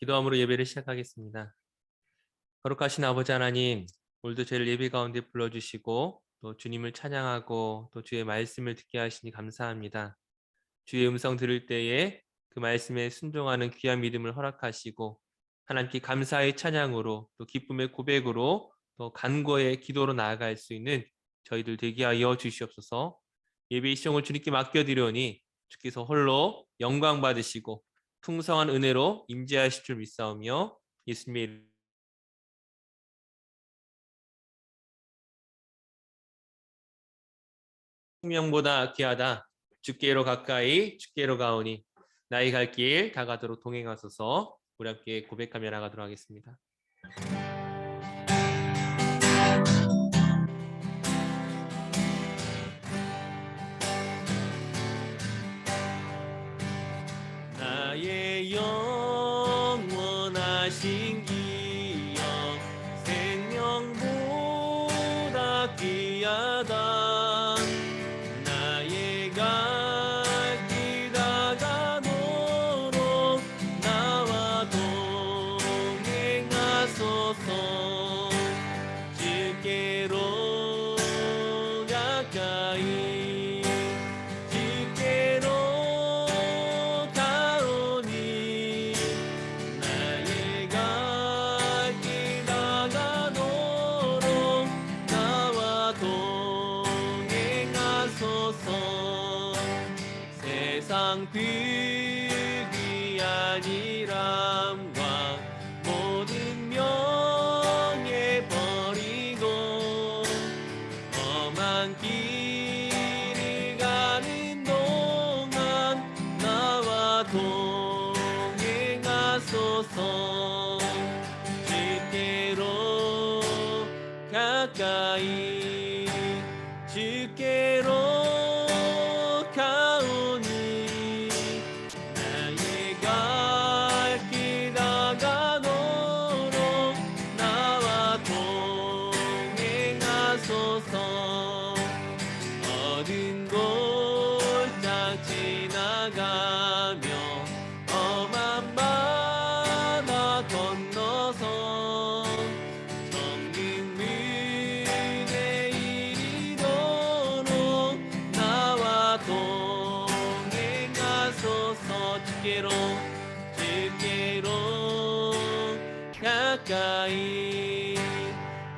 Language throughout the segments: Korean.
기도함으로 예배를 시작하겠습니다. 거룩하신 아버지 하나님, 오늘도 저희를 예배 가운데 불러주시고 또 주님을 찬양하고 또 주의 말씀을 듣게 하시니 감사합니다. 주의 음성 들을 때에 그 말씀에 순종하는 귀한 믿음을 허락하시고 하나님께 감사의 찬양으로 또 기쁨의 고백으로 또 간구의 기도로 나아갈 수 있는 저희들 되게 하여 주시옵소서. 예배의 시종을 주님께 맡겨드리오니 주께서 홀로 영광 받으시고 풍성한 은혜로 임재하실 줄 믿사오며 예수님의 이름 생명보다 귀하다. 주께로 가까이 주께로 가오니 나의 갈 길 다가도록 동행하소서. 우리 함께 고백하며 나가도록 하겠습니다. 나의 영원하신 기억 생명보다 귀하다. 나의 갈 길 다가도록 나와 동행하소서. 주께로 가까이 주께로 가오니 나의 갈 길 다가도록 나와 동행하소서. 세상 비귀한 이람과 모든 명예 버리고 험한 길을 가는 동안 나와 동행하소서. 주께로 가까이 주께로 가오니 나의 갈 길 다가도록 나와 동행하소서. 어두운 골짝 지나가며 험한 바다 건너서 정든 문에 이르도록 나와 동행하소서. 주께로 가까이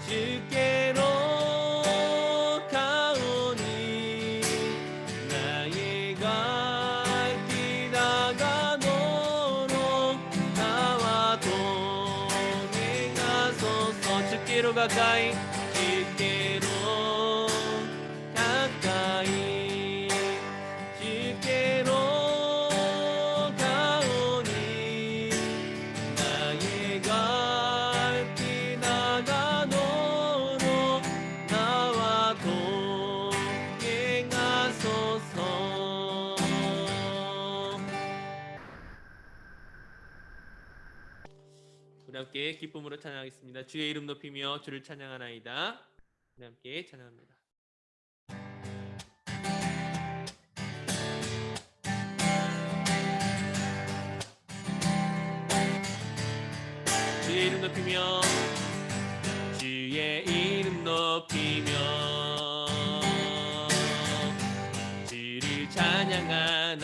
주께로 가오니 나의 갈 길 다가도록 나와 동행하소서. 주께로 가까이 주께로 가까이 주께로 가오니 나의 갈 길 다가도록 나와 동행하소서. 우리 함께 기쁨으로 찬양하겠습니다. 주의 이름 높이며 주를 찬양하나이다. 우리 함께 찬양합니다. 주의 이름 높이며 주의 이름 높이며 주를 찬양하나이다.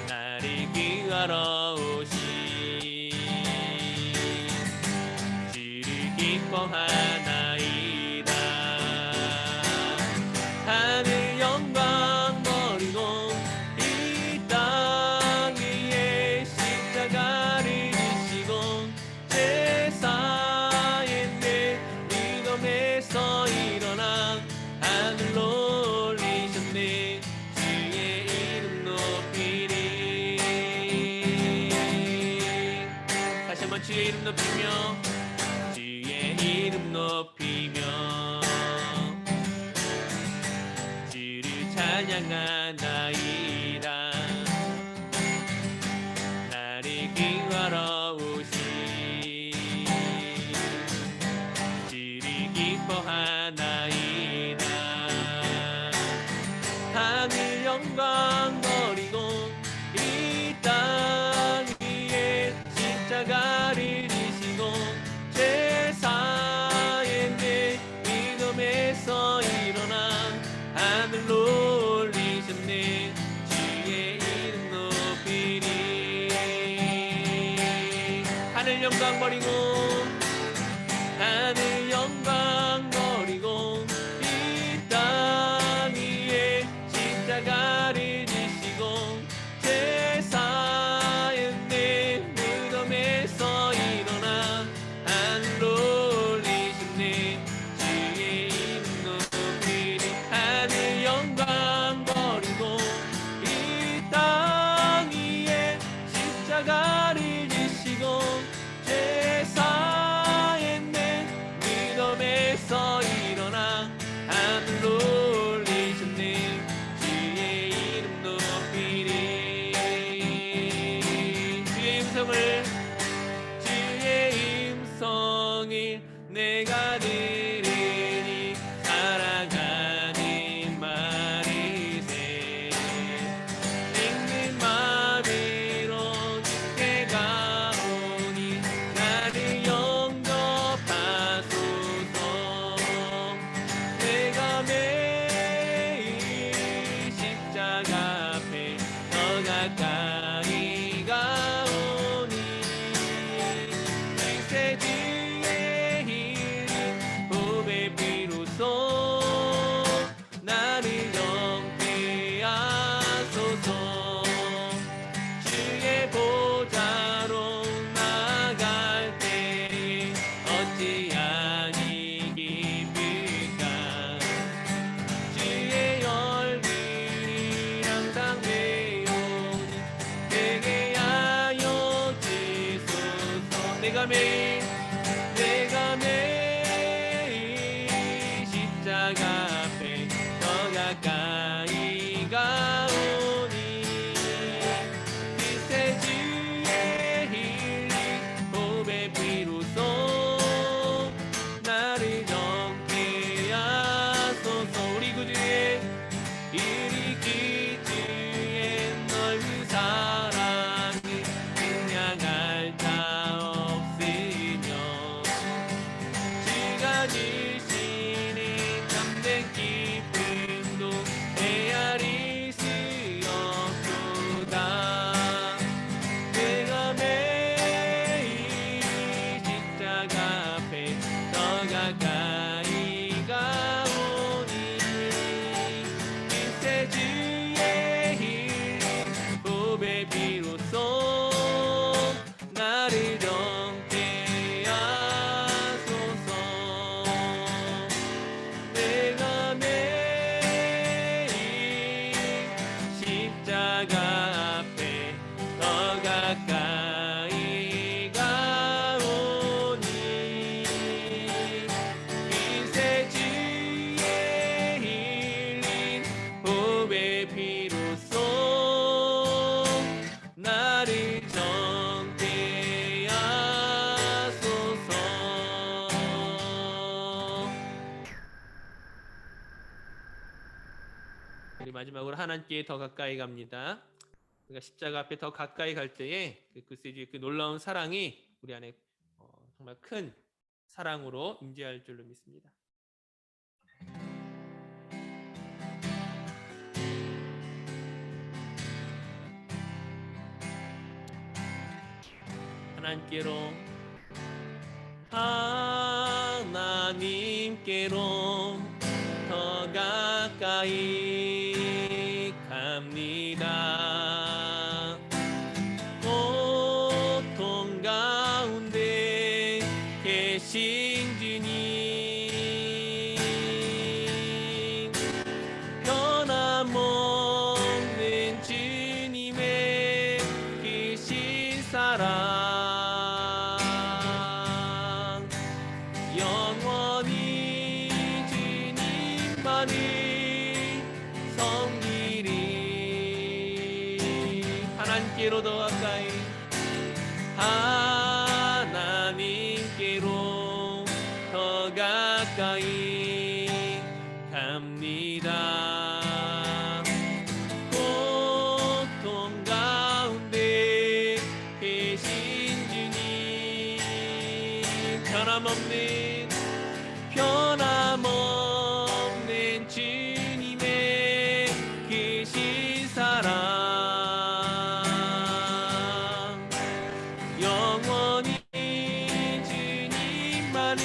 나를 구하러 오신 주를 기뻐하나이다. 하늘 영광 버리고 이 땅 위에 십자가를 지시고 제사의 내 믿음에서 일어나 하늘로 올리셨네. 주의 이름 높이리. 다시 한번 주의 이름 높이며 주의 이름 높이며 주를 찬양하나이다. 나를 구하러 오신 주를 기뻐하나이다. 하늘 영광 버리고 이 땅 내가 매일 십자가 앞에 더 가까이 가오니 그새 주의 힐링 보배 피로써 나를 정케 하소서. 우리 구주의 이리 기주의 넓은 사랑이 증량할 자 없으며 주가 주시는 참된 기쁨도 헤아릴 수 없도다. 내가 매일 십자가 앞에 더 가까이 가오니 그새 주의 힐링 보배 피로써 나를 정케 하소서. 내가 매일 십자가 앞에 더 가까이 가오니 그새 주의 힐링 보배 피로써 나를 정케 하소서. 우리 마지막으로 하나님께 더 가까이 갑니다. 우리가 십자가 앞에 더 가까이 갈 때에 그 놀라운 사랑이 우리 안에 정말 큰 사랑으로 임재할 줄로 믿습니다. 하나님께로 더 가까이 갑니다. 고통 가운데 계신 주님, 변함없는 주님의 크신 사랑 영원히 주님만을 섬기리. 하나님께로 더 가까이, 하나님께로 더 가까이 갑니다. 고통 가운데 계신 주님, 변함없는 주님의 크신 사랑 영원히 주님만을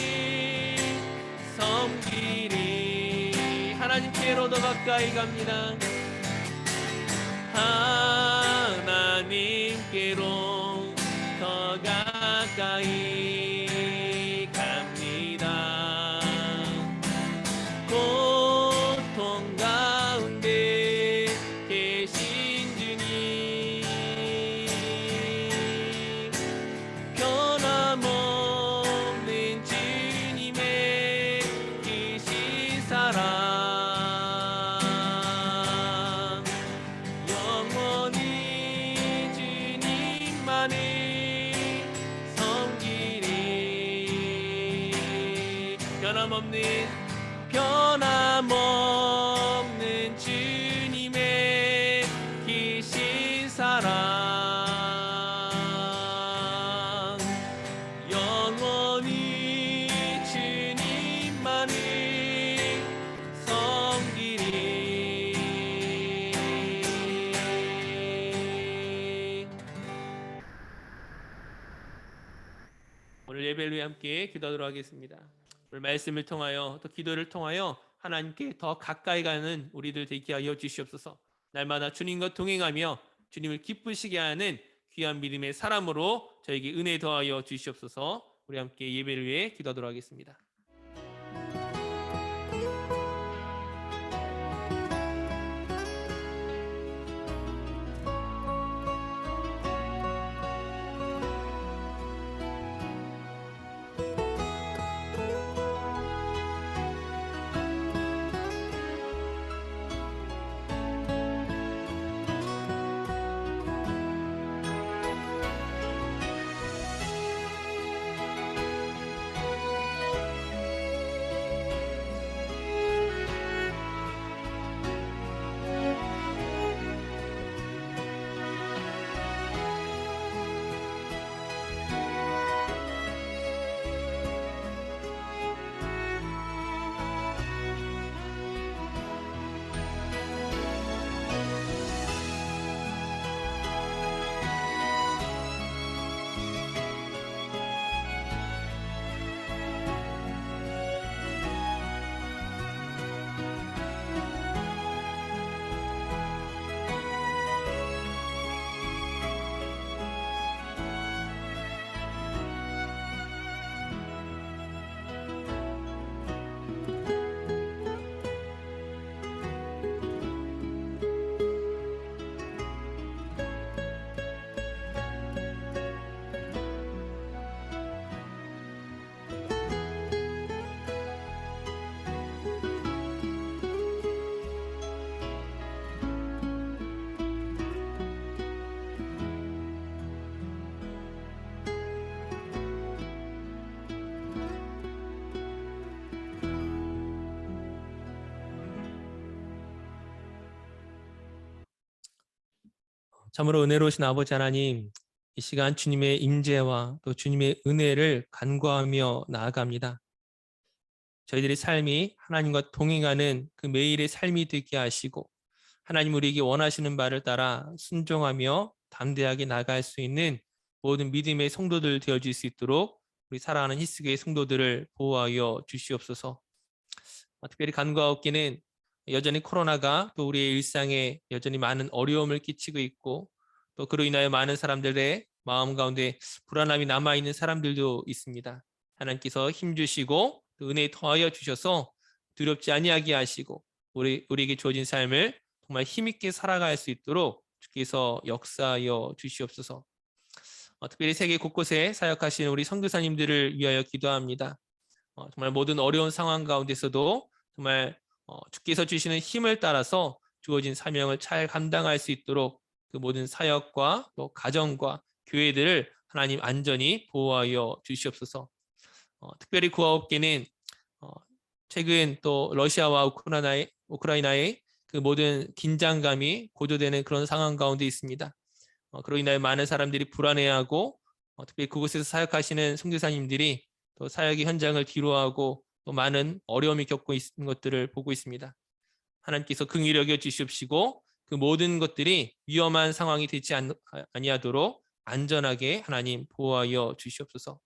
섬기리. 하나님께로 더 가까이 갑니다. 하나님께로 더 가까이 갑니다. 고통 가운데 계신 주님, 변함없는 주님의 크신 사랑 영원히 주님만을 섬기리. 변함없는 주님의 크신 사랑 영원히 주님만을 섬기리. 오늘 예배를 위해 함께 기도하도록 하겠습니다. 오늘 말씀을 통하여 또 기도를 통하여 하나님께 더 가까이 가는 우리들 되게 하여 주시옵소서. 날마다 주님과 동행하며 주님을 기쁘시게 하는 귀한 믿음의 사람으로 저에게 은혜 더하여 주시옵소서. 우리 함께 예배를 위해 기도하도록 하겠습니다. 참으로 은혜로우신 아버지 하나님, 이 시간 주님의 임재와 또 주님의 은혜를 간구하며 나아갑니다. 저희들의 삶이 하나님과 동행하는 그 매일의 삶이 되게 하시고 하나님 우리에게 원하시는 바를 따라 순종하며 담대하게 나갈 수 있는 모든 믿음의 성도들 되어질 수 있도록 우리 사랑하는 히스기의 성도들을 보호하여 주시옵소서. 특별히 간구하옵기는 여전히 코로나가 또 우리의 일상에 여전히 많은 어려움을 끼치고 있고 또 그로 인하여 많은 사람들의 마음 가운데 불안함이 남아있는 사람들도 있습니다. 하나님께서 힘주시고 또 은혜 더하여 주셔서 두렵지 아니하게 하시고 우리에게 주어진 삶을 정말 힘있게 살아갈 수 있도록 주께서 역사하여 주시옵소서. 특별히 세계 곳곳에 사역하시는 우리 선교사님들을 위하여 기도합니다. 정말 모든 어려운 상황 가운데서도 정말 주께서 주시는 힘을 따라서 주어진 사명을 잘 감당할 수 있도록 그 모든 사역과 또 가정과 교회들을 하나님 안전히 보호하여 주시옵소서. 특별히 구하옵기는 최근 또 러시아와 우크라이나의 그 모든 긴장감이 고조되는 그런 상황 가운데 있습니다. 그로 인하여 많은 사람들이 불안해하고 특별히 그곳에서 사역하시는 선교사님들이 또 사역의 현장을 뒤로하고 또 많은 어려움이 겪고 있는 것들을 보고 있습니다. 하나님께서 긍휼히 여겨 주시옵시고 그 모든 것들이 위험한 상황이 되지 아니하도록 안전하게 하나님 보호하여 주시옵소서.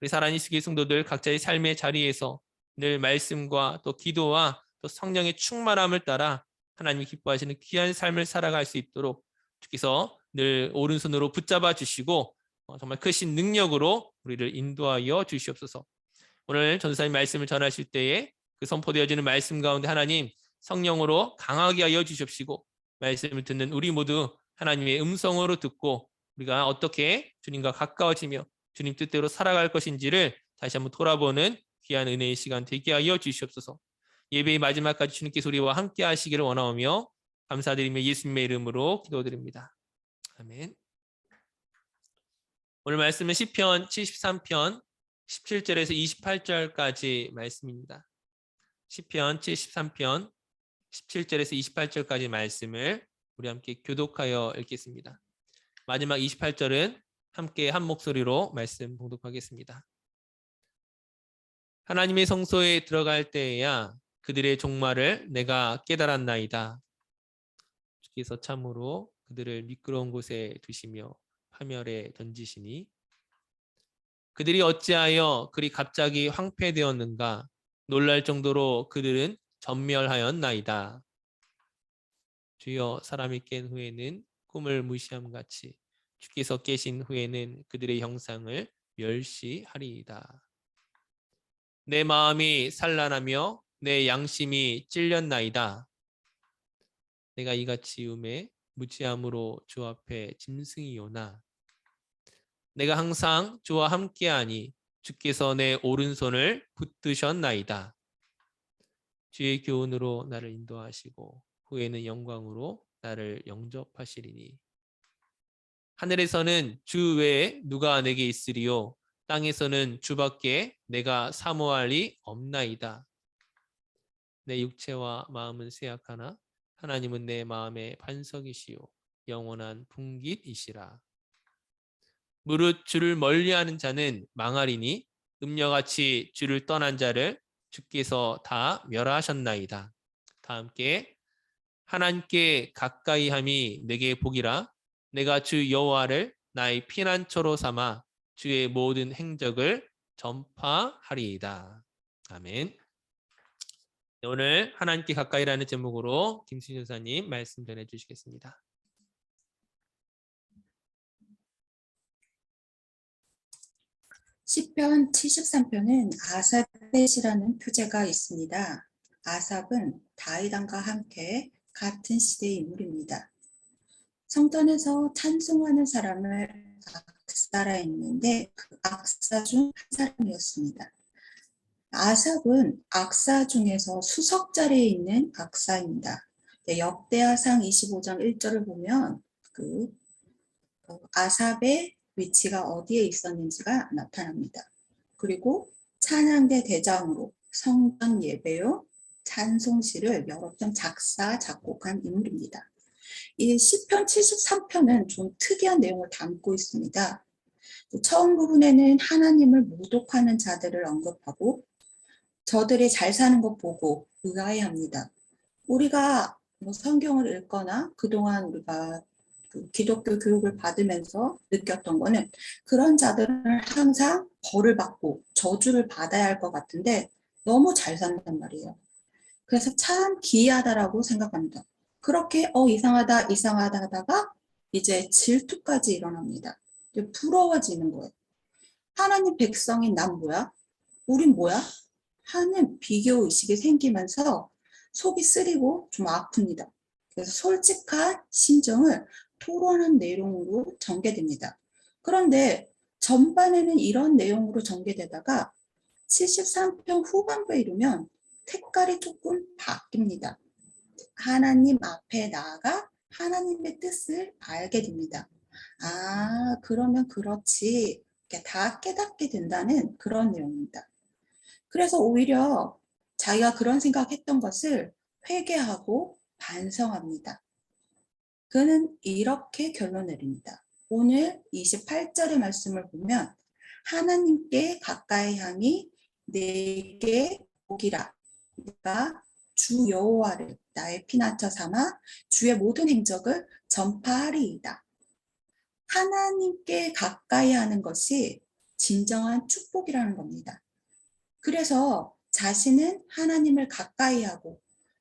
우리 사랑하는 이스라엘 성도들 각자의 삶의 자리에서 늘 말씀과 또 기도와 또 성령의 충만함을 따라 하나님이 기뻐하시는 귀한 삶을 살아갈 수 있도록 주께서 늘 오른손으로 붙잡아 주시고 정말 크신 능력으로 우리를 인도하여 주시옵소서. 오늘 전도사님 말씀을 전하실 때에 그 선포되어지는 말씀 가운데 하나님 성령으로 강하게 하여 주시옵시고 말씀을 듣는 우리 모두 하나님의 음성으로 듣고 우리가 어떻게 주님과 가까워지며 주님 뜻대로 살아갈 것인지를 다시 한번 돌아보는 귀한 은혜의 시간 되게 하여 주시옵소서. 예배의 마지막까지 주님께서 우리와 함께 하시기를 원하오며 감사드리며 예수님의 이름으로 기도드립니다. 아멘. 오늘 말씀은 시편 73편 17절에서 28절까지 말씀입니다. 시편 73편 17절에서 28절까지 말씀을 우리 함께 교독하여 읽겠습니다. 마지막 28절은 함께 한 목소리로 말씀 봉독하겠습니다. 하나님의 성소에 들어갈 때에야 그들의 종말을 내가 깨달았나이다. 주께서 참으로 그들을 미끄러운 곳에 두시며 파멸에 던지시니 그들이 어찌하여 그리 갑자기 황폐되었는가 놀랄 정도로 그들은 전멸하였나이다. 주여 사람이 깬 후에는 꿈을 무시함같이 주께서 깨신 후에는 그들의 형상을 멸시하리이다. 내 마음이 산란하며 내 양심이 찔렸나이다. 내가 이같이 음에 무지함으로 주 앞에 짐승이오나 내가 항상 주와 함께하니 주께서 내 오른손을 붙드셨나이다. 주의 교훈으로 나를 인도하시고 후에는 영광으로 나를 영접하시리니 하늘에서는 주 외에 누가 내게 있으리요 땅에서는 주밖에 내가 사모할 리 없나이다. 내 육체와 마음은 쇠약하나 하나님은 내 마음의 반석이시요 영원한 분깃이시라. 무릇 주를 멀리하는 자는 망하리니 음녀같이 주를 떠난 자를 주께서 다 멸하셨나이다. 다 함께 하나님께 가까이함이 내게 복이라. 내가 주 여호와를 나의 피난처로 삼아 주의 모든 행적을 전파하리이다. 아멘. 오늘 하나님께 가까이라는 제목으로 김순희 전사님 말씀 전해 주시겠습니다. 시편 73편은 아삽이라는 표제가 있습니다. 아삽은 다윗왕과 함께 같은 시대의 인물입니다. 성전에서 찬송하는 사람을 악사라 했는데 그 악사 중 한 사람이었습니다. 아삽은 악사 중에서 수석 자리에 있는 악사입니다. 역대하상 25장 1절을 보면 그 아삽의 위치가 어디에 있었는지가 나타납니다. 그리고 찬양대 대장으로 성전 예배요 찬송시를 여러 편 작사 작곡한 인물입니다. 이 시편 73편은 좀 특이한 내용을 담고 있습니다. 처음 부분에는 하나님을 모독하는 자들을 언급하고 저들이 잘 사는 것 보고 의아해합니다. 우리가 뭐 성경을 읽거나 그동안 우리가 그 기독교 교육을 받으면서 느꼈던 거는 그런 자들은 항상 벌을 받고 저주를 받아야 할 것 같은데 너무 잘 산단 말이에요. 그래서 참 기이하다라고 생각합니다. 그렇게 이상하다 이상하다 하다가 이제 질투까지 일어납니다. 이제 부러워지는 거예요. 하나님 백성인 난 뭐야? 우린 뭐야? 하는 비교 의식이 생기면서 속이 쓰리고 좀 아픕니다. 그래서 솔직한 심정을 토론한 내용으로 전개됩니다. 그런데 전반에는 이런 내용으로 전개되다가 73편 후반부에 이르면 색깔이 조금 바뀝니다. 하나님 앞에 나아가 하나님의 뜻을 알게 됩니다. 아, 그러면 그렇지. 다 깨닫게 된다는 그런 내용입니다. 그래서 오히려 자기가 그런 생각했던 것을 회개하고 반성합니다. 그는 이렇게 결론 내립니다. 오늘 28절의 말씀을 보면 하나님께 가까이 향이 내게 오기라. 내가 주 여호와를 나의 피난처 삼아 주의 모든 행적을 전파하리이다. 하나님께 가까이 하는 것이 진정한 축복이라는 겁니다. 그래서 자신은 하나님을 가까이 하고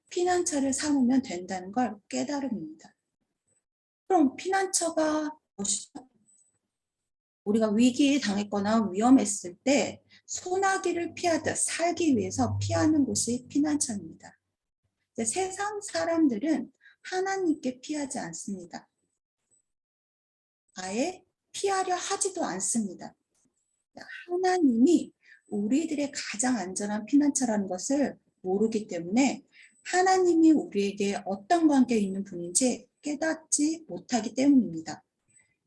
피난처를 삼으면 된다는 걸 깨달음입니다. 그럼 피난처가 무엇이죠? 우리가 위기에 당했거나 위험했을 때 소나기를 피하듯 살기 위해서 피하는 곳이 피난처입니다. 세상 사람들은 하나님께 피하지 않습니다. 아예 피하려 하지도 않습니다. 하나님이 우리들의 가장 안전한 피난처라는 것을 모르기 때문에 하나님이 우리에게 어떤 관계에 있는 분인지 깨닫지 못하기 때문입니다.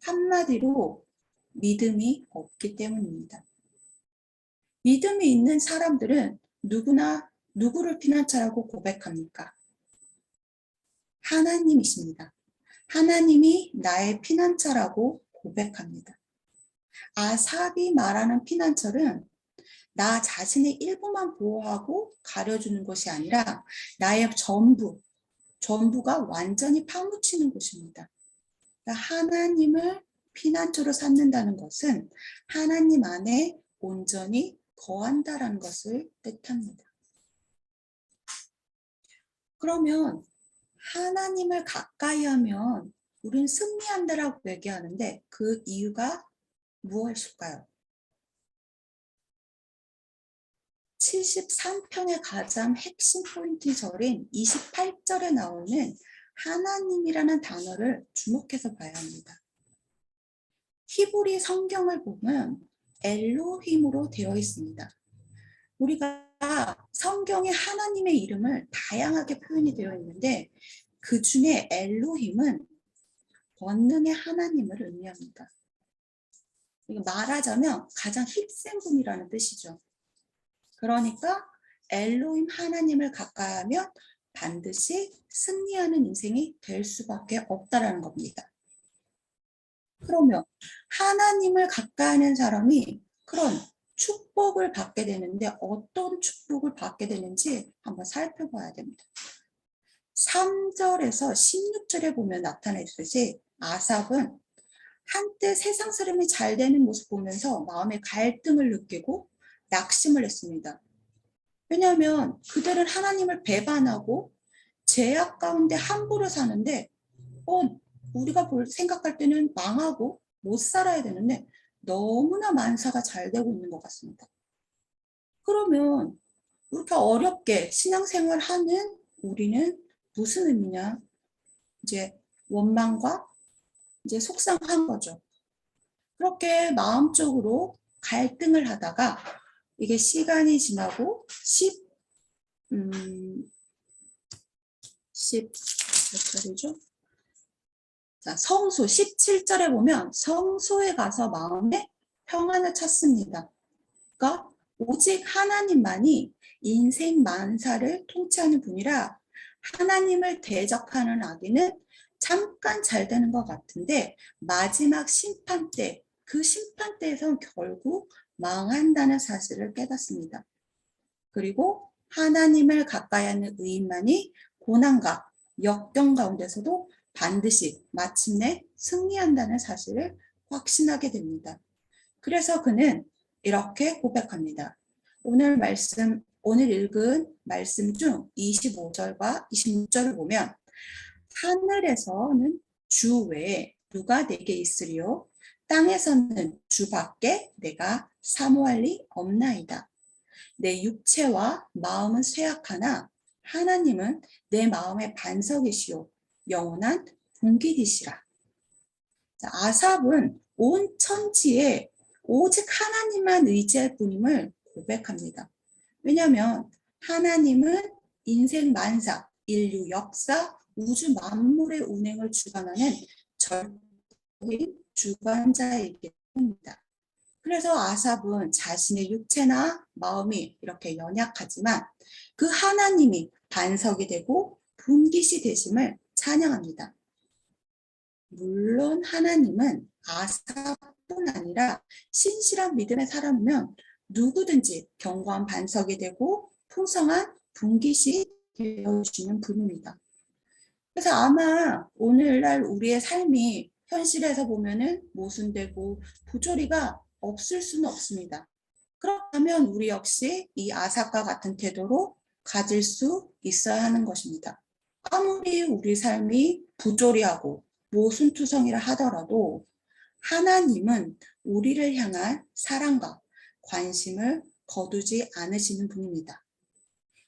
한마디로 믿음이 없기 때문입니다. 믿음이 있는 사람들은 누구나 누구를 피난처라고 고백합니까? 하나님이십니다. 하나님이 나의 피난처라고 고백합니다. 아삽이 말하는 피난처는 나 자신의 일부만 보호하고 가려주는 것이 아니라 나의 전부가 완전히 파묻히는 곳입니다. 그러니까 하나님을 피난처로 삼는다는 것은 하나님 안에 온전히 거한다라는 것을 뜻합니다. 그러면 하나님을 가까이 하면 우리는 승리한다라고 얘기하는데 그 이유가 무엇일까요? 73편의 가장 핵심 포인트 절인 28절에 나오는 하나님이라는 단어를 주목해서 봐야 합니다. 히브리 성경을 보면 엘로힘으로 되어 있습니다. 우리가 성경에 하나님의 이름을 다양하게 표현이 되어 있는데 그 중에 엘로힘은 권능의 하나님을 의미합니다. 말하자면 가장 힙센분이라는 뜻이죠. 그러니까 엘로힘 하나님을 가까이 하면 반드시 승리하는 인생이 될 수밖에 없다라는 겁니다. 그러면 하나님을 가까이 하는 사람이 그런 축복을 받게 되는데 어떤 축복을 받게 되는지 한번 살펴봐야 됩니다. 3절에서 16절에 보면 나타나 있듯이 아삽은 한때 세상 사람이 잘 되는 모습 보면서 마음에 갈등을 느끼고 낙심을 했습니다. 왜냐하면 그들은 하나님을 배반하고 죄악 가운데 함부로 사는데 우리가 생각할 때는 망하고 못 살아야 되는데 너무나 만사가 잘 되고 있는 것 같습니다. 그러면 이렇게 어렵게 신앙생활하는 우리는 무슨 의미냐? 이제 원망과 이제 속상한 거죠. 그렇게 마음적으로 갈등을 하다가 이게 시간이 지나고 몇 절이죠? 자, 성소 17절에 보면 성소에 가서 마음의 평안을 찾습니다. 그러니까 오직 하나님만이 인생 만사를 통치하는 분이라 하나님을 대적하는 악인은 잠깐 잘 되는 것 같은데 마지막 심판 때, 그 심판 때에선 결국 망한다는 사실을 깨닫습니다. 그리고 하나님을 가까이 하는 의인만이 고난과 역경 가운데서도 반드시 마침내 승리한다는 사실을 확신하게 됩니다. 그래서 그는 이렇게 고백합니다. 오늘 읽은 말씀 중 25절과 26절을 보면 하늘에서는 주 외에 누가 내게 있으리요? 땅에서는 주밖에 내가 사모할 리 없나이다. 내 육체와 마음은 쇠약하나 하나님은 내 마음의 반석이시요 영원한 분깃이시라. 아삽은 온 천지에 오직 하나님만 의지할 뿐임을 고백합니다. 왜냐하면 하나님은 인생 만사, 인류 역사, 우주 만물의 운행을 주관하는 절대적인 주관자이기 때문입니다. 그래서 아삽은 자신의 육체나 마음이 이렇게 연약하지만 그 하나님이 반석이 되고 분깃이 되심을 찬양합니다. 물론 하나님은 아삽뿐 아니라 신실한 믿음의 사람이면 누구든지 견고한 반석이 되고 풍성한 분깃이 되어주시는 분입니다. 그래서 아마 오늘날 우리의 삶이 현실에서 보면은 모순되고 부조리가 없을 수는 없습니다. 그렇다면 우리 역시 이 아삽과 같은 태도로 가질 수 있어야 하는 것입니다. 아무리 우리 삶이 부조리하고 모순투성이라 하더라도 하나님은 우리를 향한 사랑과 관심을 거두지 않으시는 분입니다.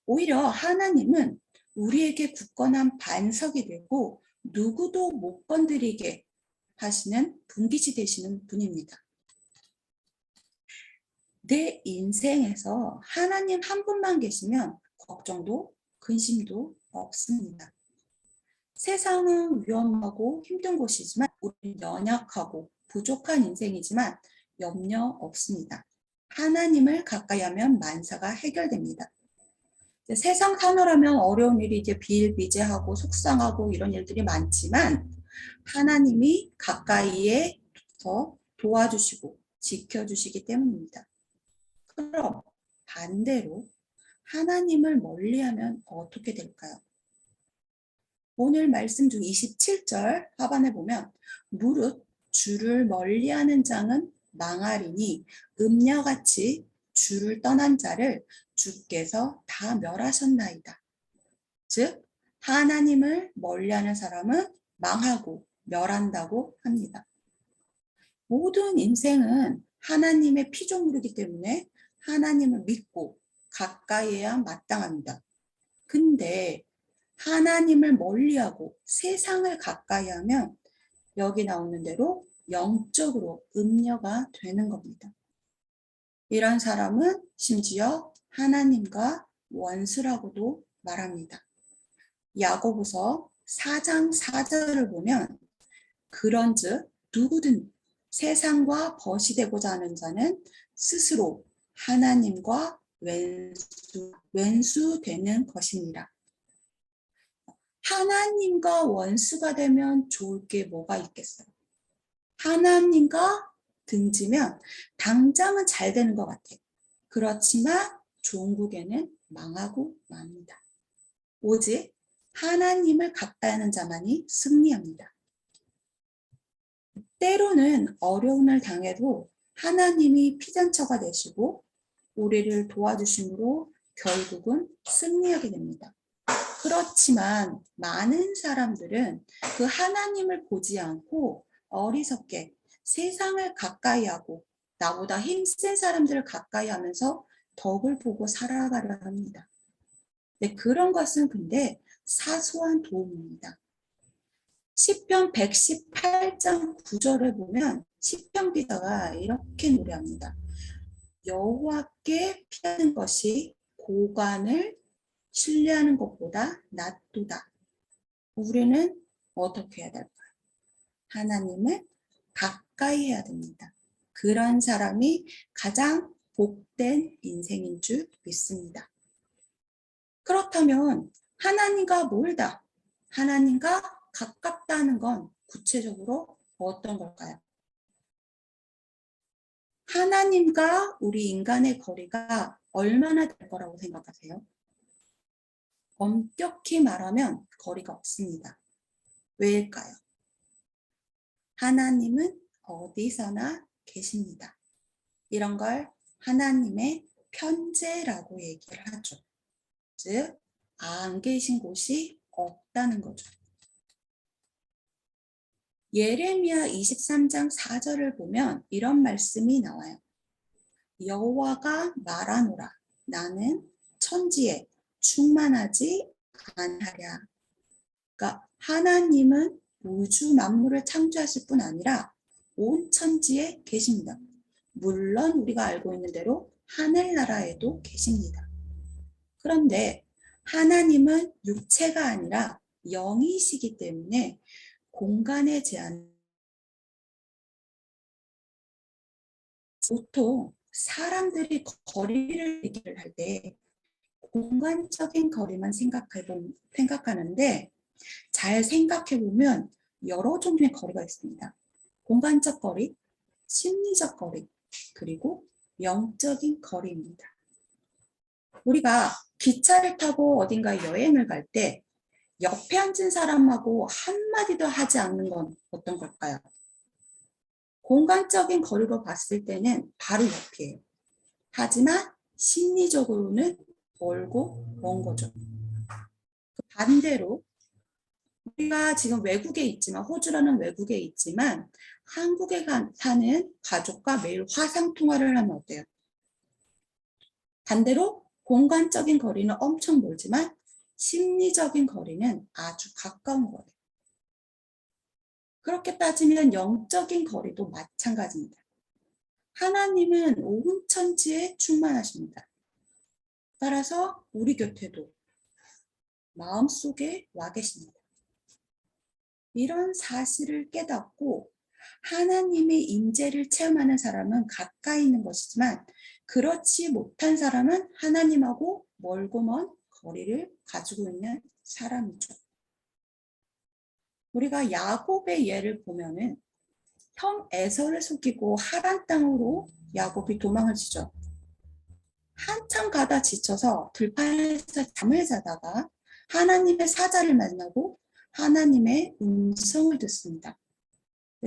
오히려 하나님은 우리에게 굳건한 반석이 되고 누구도 못 건드리게 하시는 분깃이 되시는 분입니다. 내 인생에서 하나님 한 분만 계시면 걱정도 근심도 없습니다. 세상은 위험하고 힘든 곳이지만 우리는 연약하고 부족한 인생이지만 염려 없습니다. 하나님을 가까이 하면 만사가 해결됩니다. 세상 사노라면 어려운 일이 이제 비일비재하고 속상하고 이런 일들이 많지만 하나님이 가까이에 더 도와주시고 지켜주시기 때문입니다. 그럼 반대로 하나님을 멀리하면 어떻게 될까요? 오늘 말씀 중 27절 하반에 보면 무릇 주를 멀리하는 자는 망하리니 음녀같이 주를 떠난 자를 주께서 다 멸하셨나이다. 즉 하나님을 멀리하는 사람은 망하고 멸한다고 합니다. 모든 인생은 하나님의 피조물이기 때문에 하나님을 믿고 가까이 해야 마땅합니다. 근데 하나님을 멀리하고 세상을 가까이 하면 여기 나오는 대로 영적으로 음녀가 되는 겁니다. 이런 사람은 심지어 하나님과 원수라고도 말합니다. 야고보서 4장 4절을 보면 그런즉 누구든 세상과 벗이 되고자 하는 자는 스스로 하나님과 왼수 되는 것이니라. 하나님과 원수가 되면 좋을 게 뭐가 있겠어요? 하나님과 등지면 당장은 잘 되는 것 같아요. 그렇지만 종국에는 망하고 맙니다. 오직 하나님을 가까이 하는 자만이 승리합니다. 때로는 어려움을 당해도 하나님이 피난처가 되시고 우리를 도와주심으로 결국은 승리하게 됩니다. 그렇지만 많은 사람들은 그 하나님을 보지 않고 어리석게 세상을 가까이 하고 나보다 힘센 사람들을 가까이 하면서 덕을 보고 살아가려 합니다. 네, 그런 것은 근데 사소한 도움입니다. 시편 118장 9절을 보면 시편 기자가 이렇게 노래합니다. 여호와께 피하는 것이 고관을 신뢰하는 것보다 낫도다. 우리는 어떻게 해야 될까요? 하나님을 가까이 해야 됩니다. 그런 사람이 가장 복된 인생인 줄 믿습니다. 그렇다면 하나님과 멀다, 하나님과 가깝다는 건 구체적으로 어떤 걸까요? 하나님과 우리 인간의 거리가 얼마나 될 거라고 생각하세요? 엄격히 말하면 거리가 없습니다. 왜일까요? 하나님은 어디서나 계십니다. 이런 걸 하나님의 편재라고 얘기를 하죠. 즉, 안 계신 곳이 없다는 거죠. 예레미야 23장 4절을 보면 이런 말씀이 나와요. 여호와가 말하노라. 나는 천지에 충만하지 않으랴. 그러니까 하나님은 우주 만물을 창조하실 뿐 아니라 온 천지에 계십니다. 물론 우리가 알고 있는 대로 하늘나라에도 계십니다. 그런데 하나님은 육체가 아니라 영이시기 때문에 공간의 제한, 보통 사람들이 거리를 얘기를 할 때 공간적인 거리만 생각하는데 잘 생각해 보면 여러 종류의 거리가 있습니다. 공간적 거리, 심리적 거리, 그리고 영적인 거리입니다. 우리가 기차를 타고 어딘가에 여행을 갈 때 옆에 앉은 사람하고 한마디도 하지 않는 건 어떤 걸까요? 공간적인 거리로 봤을 때는 바로 옆이에요. 하지만 심리적으로는 멀고 먼 거죠. 반대로 우리가 지금 외국에 있지만, 호주라는 외국에 있지만 한국에 사는 가족과 매일 화상 통화를 하면 어때요? 반대로 공간적인 거리는 엄청 멀지만 심리적인 거리는 아주 가까운 거예요. 그렇게 따지면 영적인 거리도 마찬가지입니다. 하나님은 온 천지에 충만하십니다. 따라서 우리 곁에도 마음속에 와 계십니다. 이런 사실을 깨닫고 하나님의 임재를 체험하는 사람은 가까이 있는 것이지만 그렇지 못한 사람은 하나님하고 멀고 먼 거리를 가지고 있는 사람이죠. 우리가 야곱의 예를 보면은 형 에서를 속이고 하란 땅으로 야곱이 도망을 치죠. 한참 가다 지쳐서 들판에서 잠을 자다가 하나님의 사자를 만나고 하나님의 음성을 듣습니다.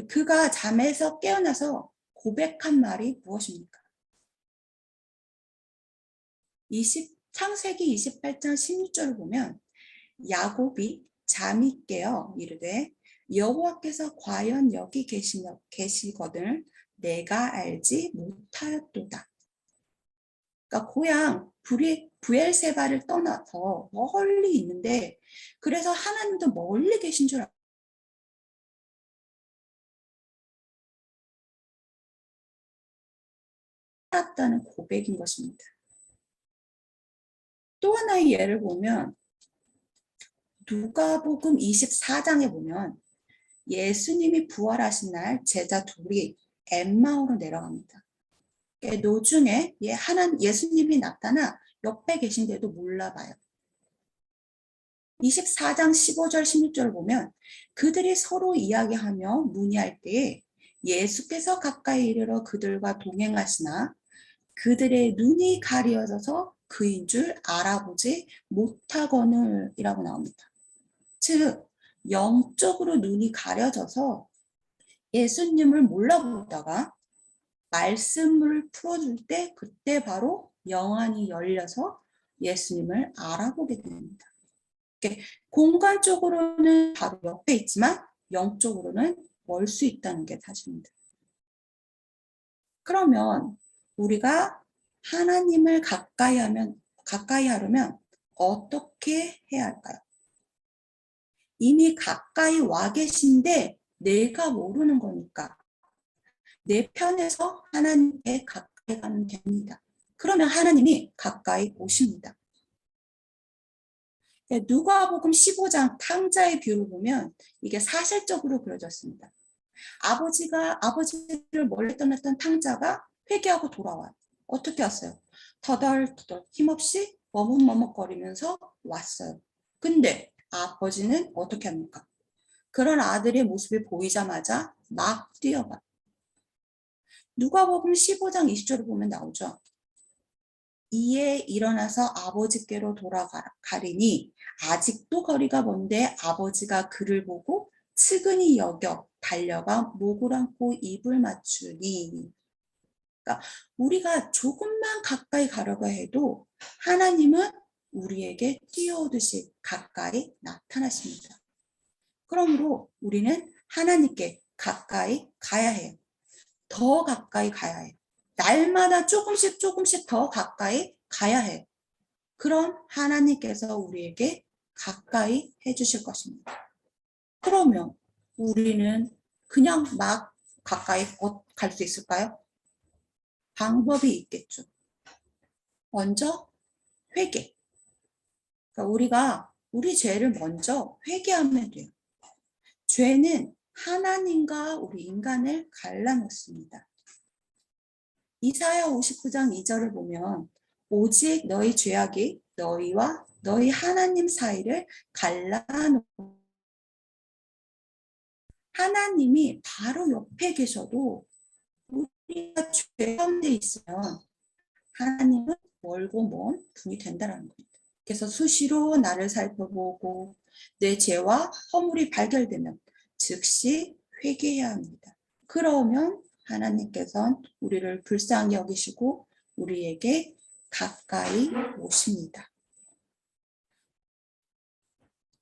그가 잠에서 깨어나서 고백한 말이 무엇입니까? 창세기 28장 16절을 보면 야곱이 잠이 깨어 이르되 여호와께서 과연 여기 계시거늘 내가 알지 못하였도다. 그러니까 고향 부엘세바를 떠나서 멀리 있는데 그래서 하나님도 멀리 계신 줄 알았다는 고백인 것입니다. 또 하나의 예를 보면 누가복음 24장에 보면 예수님이 부활하신 날 제자 둘이 엠마오로 내려갑니다. 노중에 예수님이 나타나 옆에 계신데도 몰라봐요. 24장 15절 16절을 보면 그들이 서로 이야기하며 문의할 때에 예수께서 가까이 이르러 그들과 동행하시나 그들의 눈이 가려져서 그인 줄 알아보지 못하거늘이라고 나옵니다. 즉 영적으로 눈이 가려져서 예수님을 몰라보다가 말씀을 풀어줄 때 그때 바로 영안이 열려서 예수님을 알아보게 됩니다. 공간적으로는 바로 옆에 있지만 영적으로는 멀 수 있다는 게 사실입니다. 그러면 우리가 하나님을 가까이 하려면 어떻게 해야 할까요? 이미 가까이 와 계신데 내가 모르는 거니까 내 편에서 하나님께 가까이 가면 됩니다. 그러면 하나님이 가까이 오십니다. 누가복음 15장 탕자의 비유를 보면 이게 사실적으로 그려졌습니다. 아버지를 멀리 떠났던 탕자가 회개하고 돌아와요. 어떻게 왔어요? 터덜터덜 힘없이 머뭇머뭇거리면서 왔어요. 근데 아버지는 어떻게 합니까? 그런 아들의 모습이 보이자마자 막 뛰어가. 누가복음 15장 20절을 보면 나오죠. 이에 일어나서 아버지께로 돌아가리니 아직도 거리가 먼데 아버지가 그를 보고 측은히 여겨 달려가 목을 안고 입을 맞추니. 그러니까 우리가 조금만 가까이 가려고 해도 하나님은 우리에게 뛰어오듯이 가까이 나타나십니다. 그러므로 우리는 하나님께 가까이 가야 해요. 더 가까이 가야 해요. 날마다 조금씩 더 가까이 가야 해요. 그럼 하나님께서 우리에게 가까이 해주실 것입니다. 그러면 우리는 그냥 막 가까이 갈 수 있을까요? 방법이 있겠죠. 먼저 회개. 그러니까 우리가 우리 죄를 먼저 회개하면 돼요. 죄는 하나님과 우리 인간을 갈라놓습니다. 이사야 59장 2절을 보면 오직 너희 죄악이 너희와 너희 하나님 사이를 갈라놓. 하나님이 바로 옆에 계셔도 우리가 죄 가운데 있으면 하나님은 멀고 먼 분이 된다는 겁니다. 그래서 수시로 나를 살펴보고 내 죄와 허물이 발견되면 즉시 회개해야 합니다. 그러면 하나님께서는 우리를 불쌍히 여기시고 우리에게 가까이 오십니다.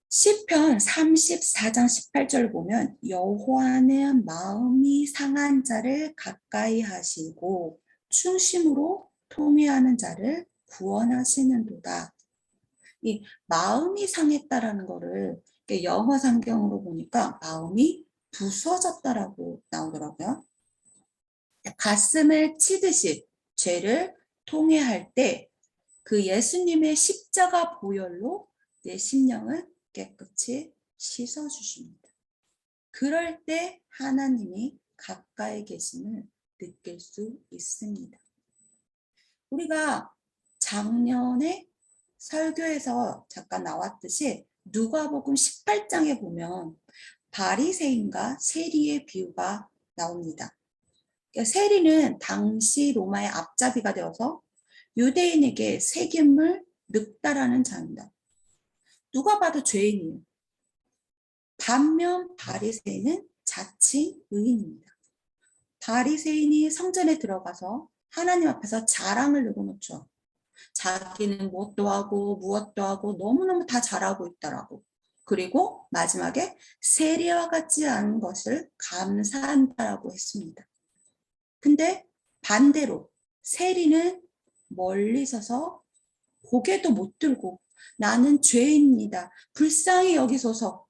시편 34장 18절 보면 여호와는 마음이 상한 자를 가까이 하시고 충심으로 통회하는 자를 구원하시는도다. 이 마음이 상했다라는 거를 영어 성경으로 보니까 마음이 부서졌다라고 나오더라고요. 가슴을 치듯이 죄를 통회할 때 그 예수님의 십자가 보혈로 내 심령을 깨끗이 씻어주십니다. 그럴 때 하나님이 가까이 계심을 느낄 수 있습니다. 우리가 작년에 설교에서 잠깐 나왔듯이 누가복음 18장에 보면 바리새인과 세리의 비유가 나옵니다. 세리는 당시 로마의 앞잡이가 되어서 유대인에게 세금을 늑다라는 자입니다. 누가 봐도 죄인이에요. 반면 바리새인은 자칭 의인입니다. 바리새인이 성전에 들어가서 하나님 앞에서 자랑을 내려놓죠. 자기는 무엇도 하고 너무너무 다 잘하고 있다라고. 그리고 마지막에 세리와 같지 않은 것을 감사한다라고 했습니다. 근데 반대로 세리는 멀리 서서 고개도 못 들고 나는 죄인입니다. 불쌍히 여기소서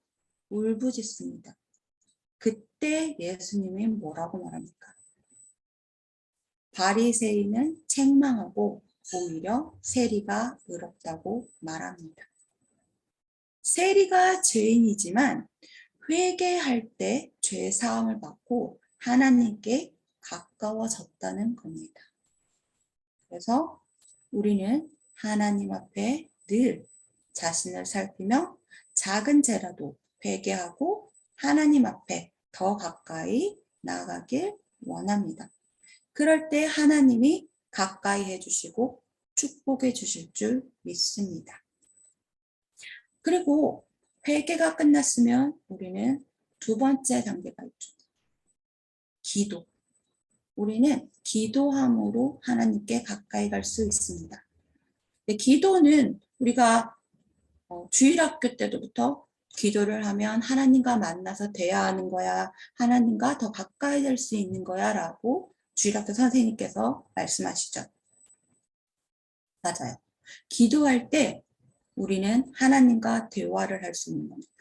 울부짖습니다. 그때 예수님이 뭐라고 말합니까? 바리새인은 책망하고 오히려 세리가 의롭다고 말합니다. 세리가 죄인이지만 회개할 때 죄 사함을 받고 하나님께 가까워졌다는 겁니다. 그래서 우리는 하나님 앞에 늘 자신을 살피며 작은 죄라도 회개하고 하나님 앞에 더 가까이 나아가길 원합니다. 그럴 때 하나님이 가까이 해주시고 축복해 주실 줄 믿습니다. 그리고 회개가 끝났으면 우리는 두 번째 단계가 있죠. 기도. 우리는 기도함으로 하나님께 가까이 갈 수 있습니다. 기도는 우리가 주일학교 때부터 기도를 하면 하나님과 만나서 대화하는 거야, 하나님과 더 가까이 될 수 있는 거야 라고 주일학교 선생님께서 말씀하시죠. 맞아요. 기도할 때 우리는 하나님과 대화를 할 수 있는 겁니다.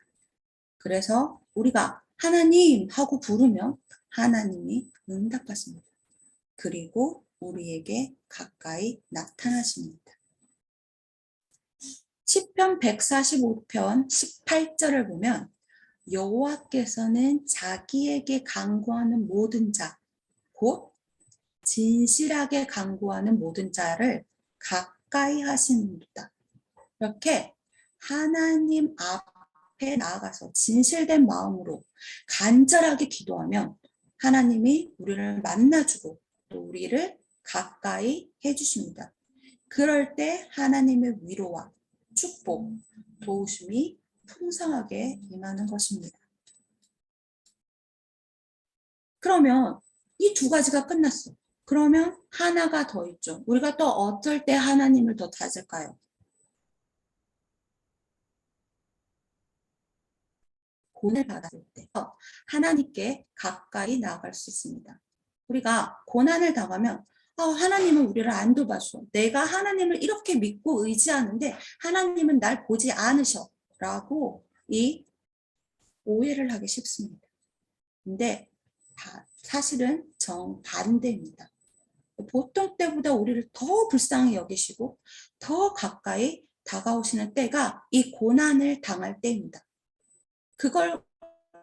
그래서 우리가 하나님 하고 부르면 하나님이 응답하십니다. 그리고 우리에게 가까이 나타나십니다. 시편 145편 18절을 보면 여호와께서는 자기에게 간구하는 모든 자, 곧 진실하게 간구하는 모든 자를 가까이 하시는도다. 이렇게 하나님 앞에 나아가서 진실된 마음으로 간절하게 기도하면 하나님이 우리를 만나주고 또 우리를 가까이 해주십니다. 그럴 때 하나님의 위로와 축복, 도우심이 풍성하게 임하는 것입니다. 그러면 이 두 가지가 끝났어. 그러면 하나가 더 있죠. 우리가 또 어쩔 때 하나님을 더 찾을까요? 고난을 받았을 때 하나님께 가까이 나아갈 수 있습니다. 우리가 고난을 당하면 하나님은 우리를 안 도와줘. 내가 하나님을 이렇게 믿고 의지하는데 하나님은 날 보지 않으셔. 라고 이 오해를 하기 쉽습니다. 근데 사실은 정반대입니다. 보통 때보다 우리를 더 불쌍히 여기시고 더 가까이 다가오시는 때가 이 고난을 당할 때입니다. 그걸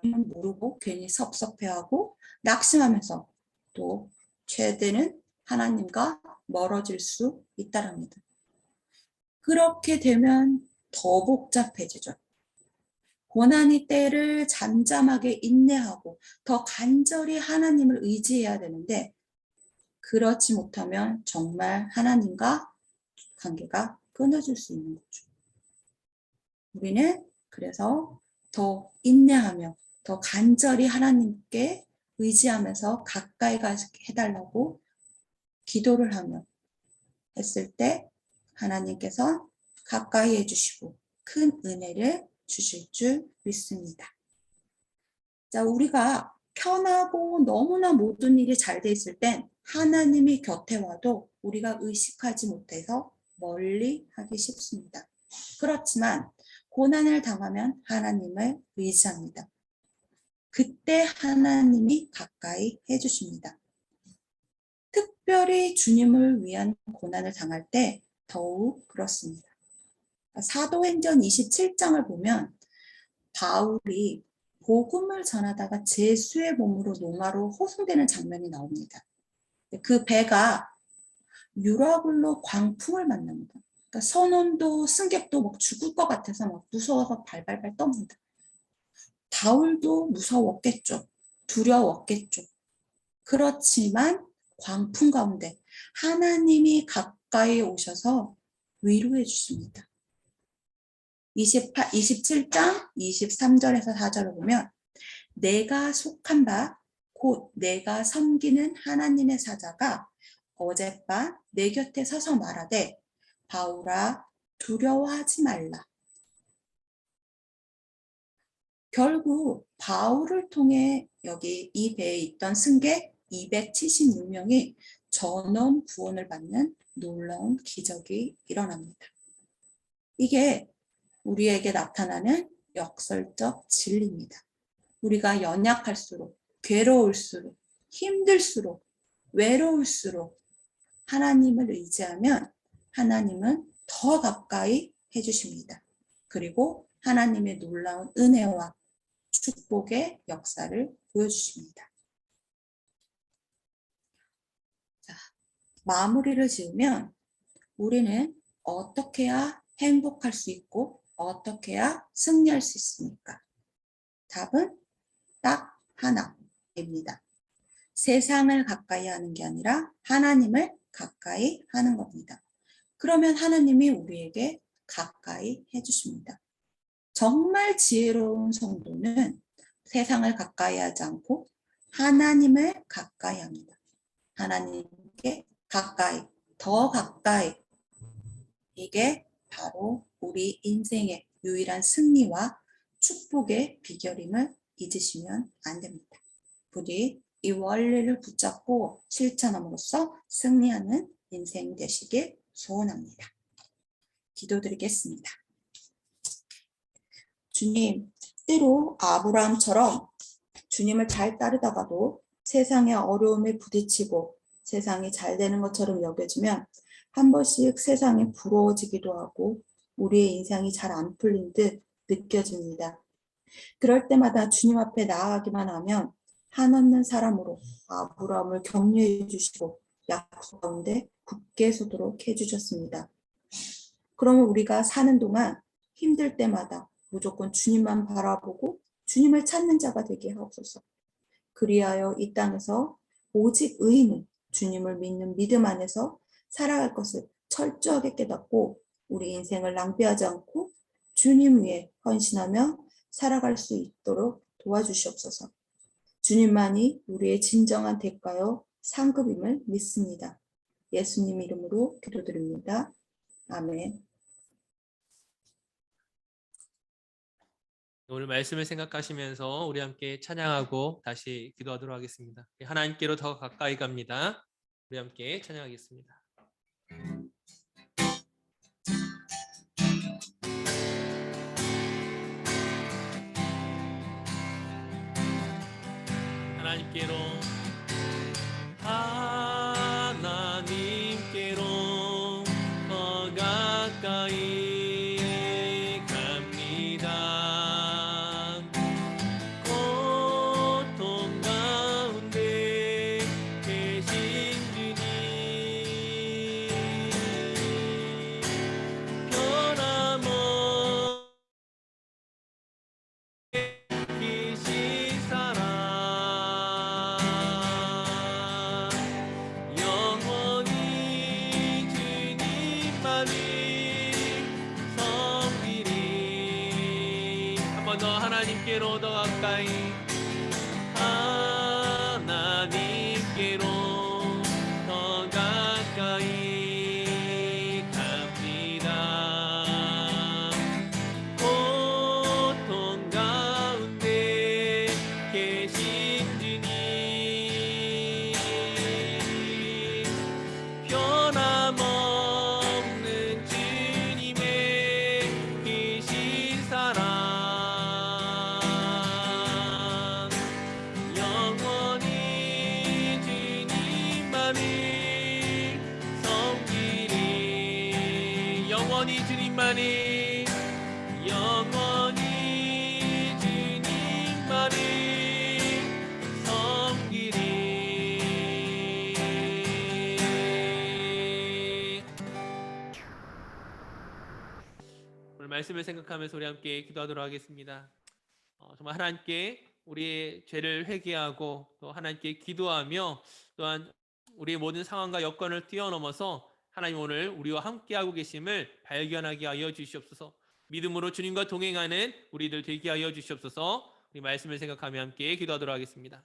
모르고 괜히 섭섭해하고 낙심하면서 또 최대는 하나님과 멀어질 수 있다랍니다. 그렇게 되면 더 복잡해지죠. 고난의 때를 잠잠하게 인내하고 더 간절히 하나님을 의지해야 되는데 그렇지 못하면 정말 하나님과 관계가 끊어질 수 있는 거죠. 우리는 그래서 더 인내하며 더 간절히 하나님께 의지하면서 가까이 가게 해달라고 기도를 하며 했을 때 하나님께서 가까이 해주시고 큰 은혜를 주실 줄 믿습니다. 자, 우리가 편하고 너무나 모든 일이 잘 돼 있을 땐 하나님이 곁에 와도 우리가 의식하지 못해서 멀리 하기 쉽습니다. 그렇지만 고난을 당하면 하나님을 의지합니다. 그때 하나님이 가까이 해주십니다. 특별히 주님을 위한 고난을 당할 때 더욱 그렇습니다. 사도행전 27장을 보면 바울이 복음을 전하다가 제수의 몸으로 로마로 호송되는 장면이 나옵니다. 그 배가 유라굴로 광풍을 만납니다. 그러니까 선원도 승객도 막 죽을 것 같아서 막 무서워서 발발발 떱니다. 바울도 무서웠겠죠. 두려웠겠죠. 그렇지만 광풍 가운데 하나님이 가까이 오셔서 위로해 주십니다. 27장 23절에서 4절을 보면 내가 속한 바 곧 내가 섬기는 하나님의 사자가 어젯밤 내 곁에 서서 말하되 바울아 두려워하지 말라. 결국 바울을 통해 여기 이 배에 있던 승객 276명이 전원 구원을 받는 놀라운 기적이 일어납니다. 이게 우리에게 나타나는 역설적 진리입니다. 우리가 연약할수록, 괴로울수록, 힘들수록, 외로울수록 하나님을 의지하면 하나님은 더 가까이 해주십니다. 그리고 하나님의 놀라운 은혜와 축복의 역사를 보여주십니다. 자, 마무리를 지으면 우리는 어떻게 해야 행복할 수 있고 어떻게 해야 승리할 수 있습니까? 답은 딱 하나입니다. 세상을 가까이 하는 게 아니라 하나님을 가까이 하는 겁니다. 그러면 하나님이 우리에게 가까이 해주십니다. 정말 지혜로운 성도는 세상을 가까이 하지 않고 하나님을 가까이 합니다. 하나님께 가까이, 더 가까이. 이게 바로 우리 인생의 유일한 승리와 축복의 비결임을 잊으시면 안 됩니다. 부디 이 원리를 붙잡고 실천함으로써 승리하는 인생 되시길 소원합니다. 기도드리겠습니다. 주님, 때로 아브라함처럼 주님을 잘 따르다가도 세상의 어려움에 부딪히고 세상이 잘 되는 것처럼 여겨지면 한 번씩 세상에 부러워지기도 하고 우리의 인생이 잘 안 풀린 듯 느껴집니다. 그럴 때마다 주님 앞에 나아가기만 하면 한없는 사람으로 아브라함을 격려해 주시고 약속 가운데 굳게 서도록 해주셨습니다. 그러면 우리가 사는 동안 힘들 때마다 무조건 주님만 바라보고 주님을 찾는 자가 되게 하옵소서. 그리하여 이 땅에서 오직 의인은 주님을 믿는 믿음 안에서 살아갈 것을 철저하게 깨닫고 우리 인생을 낭비하지 않고 주님 위에 헌신하며 살아갈 수 있도록 도와주시옵소서. 주님만이 우리의 진정한 대가요 상급임을 믿습니다. 예수님 이름으로 기도드립니다. 아멘. 오늘 말씀을 생각하시면서 우리 함께 찬양하고 다시 기도하도록 하겠습니다. 하나님께로 더 가까이 갑니다. 우리 함께 찬양하겠습니다. 하나님께로 더 가까이 갑니다. 고통 가운데 계신 주님 변함없으신 사랑 영원히 주님만을 섬기리. 한 번 더 하나님께로 더 가까이 하나님께로 더 가까이 갑니다. 고통 가운데 계신 주님 변함없는 주님의 크신 사랑 영원히 주님만을 섬기리. 영원히 주님만을 섬기리. 오늘 말씀을 생각하면서 우리 함께 기도하도록 하겠습니다. 정말 하나님께 우리의 죄를 회개하고 또 하나님께 기도하며 또한 우리의 모든 상황과 여건을 뛰어넘어서 하나님 오늘 우리와 함께하고 계심을 발견하게 하여 주시옵소서. 믿음으로 주님과 동행하는 우리들 되게 하여 주시옵소서. 우리 말씀을 생각하며 함께 기도하도록 하겠습니다.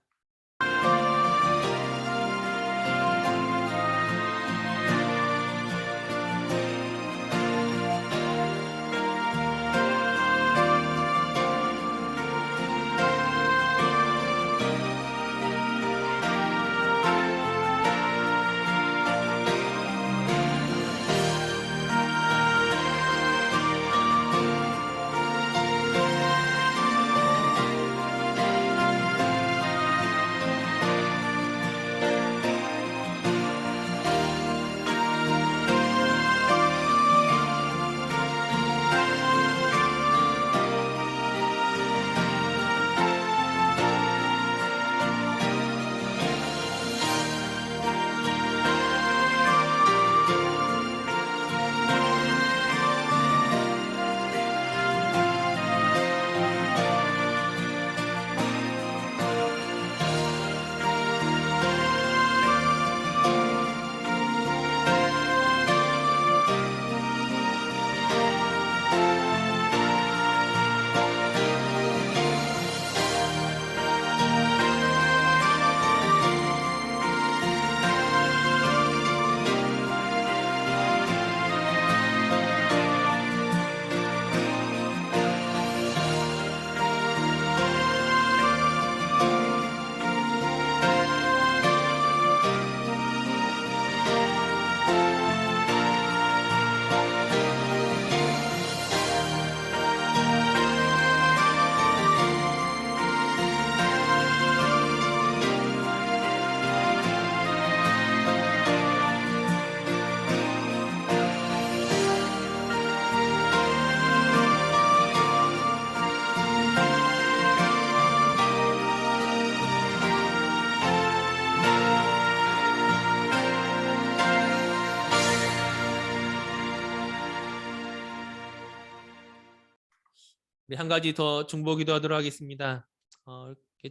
우리 한 가지 더 중보기도 하도록 하겠습니다.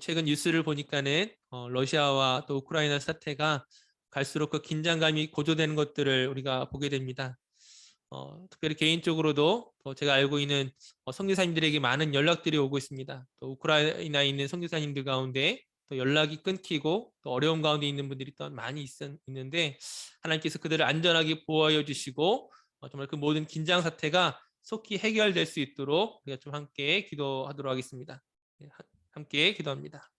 최근 뉴스를 보니까는 러시아와 또 우크라이나 사태가 갈수록 그 긴장감이 고조되는 것들을 우리가 보게 됩니다. 특별히 개인적으로도 또 제가 알고 있는 선교사님들에게 많은 연락들이 오고 있습니다. 또 우크라이나에 있는 선교사님들 가운데 또 연락이 끊기고 또 어려움 가운데 있는 분들이 또 많이 있는데 하나님께서 그들을 안전하게 보호하여 주시고 정말 그 모든 긴장 사태가 속히 해결될 수 있도록 우리가 좀 함께 기도하도록 하겠습니다. 함께 기도합니다.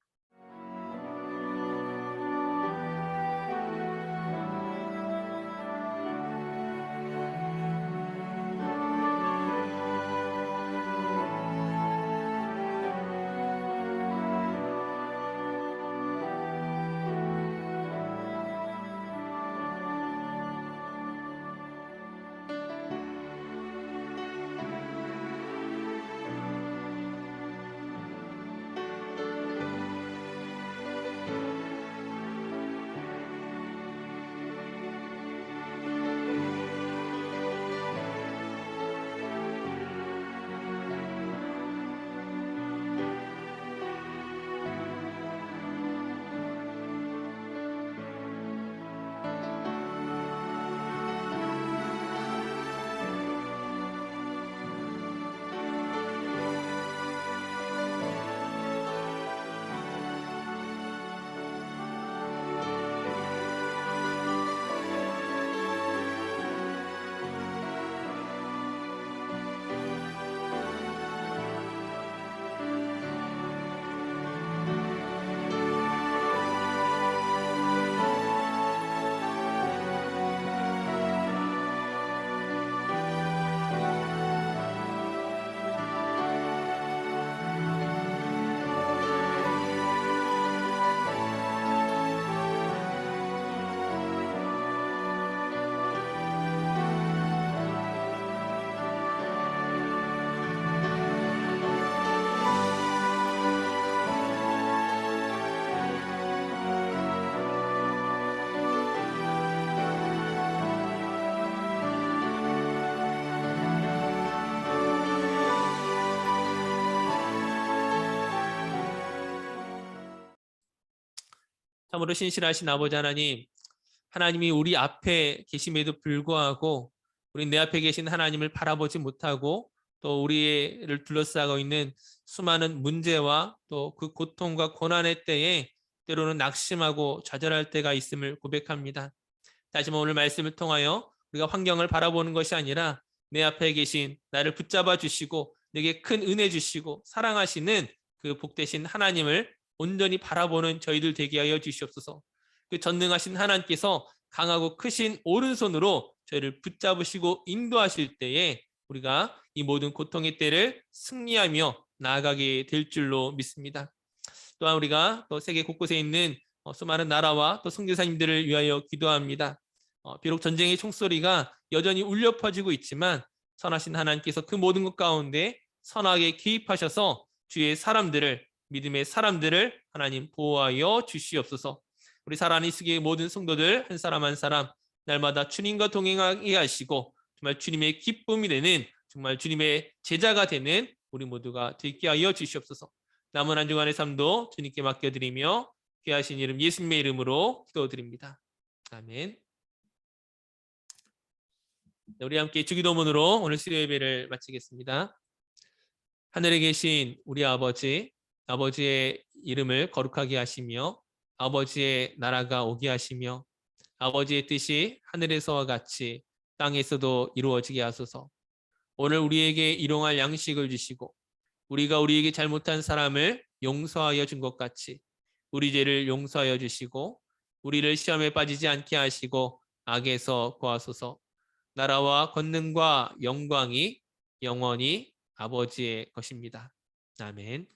참으로 신실하신 아버지 하나님, 하나님이 우리 앞에 계심에도 불구하고 우리 내 앞에 계신 하나님을 바라보지 못하고 또 우리를 둘러싸고 있는 수많은 문제와 또 그 고통과 고난의 때에 때로는 낙심하고 좌절할 때가 있음을 고백합니다. 다시금 오늘 말씀을 통하여 우리가 환경을 바라보는 것이 아니라 내 앞에 계신 나를 붙잡아 주시고 내게 큰 은혜 주시고 사랑하시는 그 복되신 하나님을 온전히 바라보는 저희들 되게 하여 주시옵소서. 그 전능하신 하나님께서 강하고 크신 오른손으로 저희를 붙잡으시고 인도하실 때에 우리가 이 모든 고통의 때를 승리하며 나아가게 될 줄로 믿습니다. 또한 우리가 또 세계 곳곳에 있는 수많은 나라와 또 선교사님들을 위하여 기도합니다. 비록 전쟁의 총소리가 여전히 울려 퍼지고 있지만 선하신 하나님께서 그 모든 것 가운데 선하게 개입하셔서 주의 사람들을 믿음의 사람들을 하나님 보호하여 주시옵소서. 우리 살아있는 세계의 모든 성도들 한 사람 한 사람 날마다 주님과 동행하게 하시고 정말 주님의 기쁨이 되는 정말 주님의 제자가 되는 우리 모두가 되게 하여 주시옵소서. 남은 한 주간의 삶도 주님께 맡겨드리며 귀하신 이름 예수님의 이름으로 기도드립니다. 아멘. 우리 함께 주기도문으로 오늘 수요 예배를 마치겠습니다. 하늘에 계신 우리 아버지, 아버지의 이름을 거룩하게 하시며 아버지의 나라가 오게 하시며 아버지의 뜻이 하늘에서와 같이 땅에서도 이루어지게 하소서. 오늘 우리에게 일용할 양식을 주시고 우리가 우리에게 잘못한 사람을 용서하여 준 것 같이 우리 죄를 용서하여 주시고 우리를 시험에 빠지지 않게 하시고 악에서 구하소서. 나라와 권능과 영광이 영원히 아버지의 것입니다. 아멘.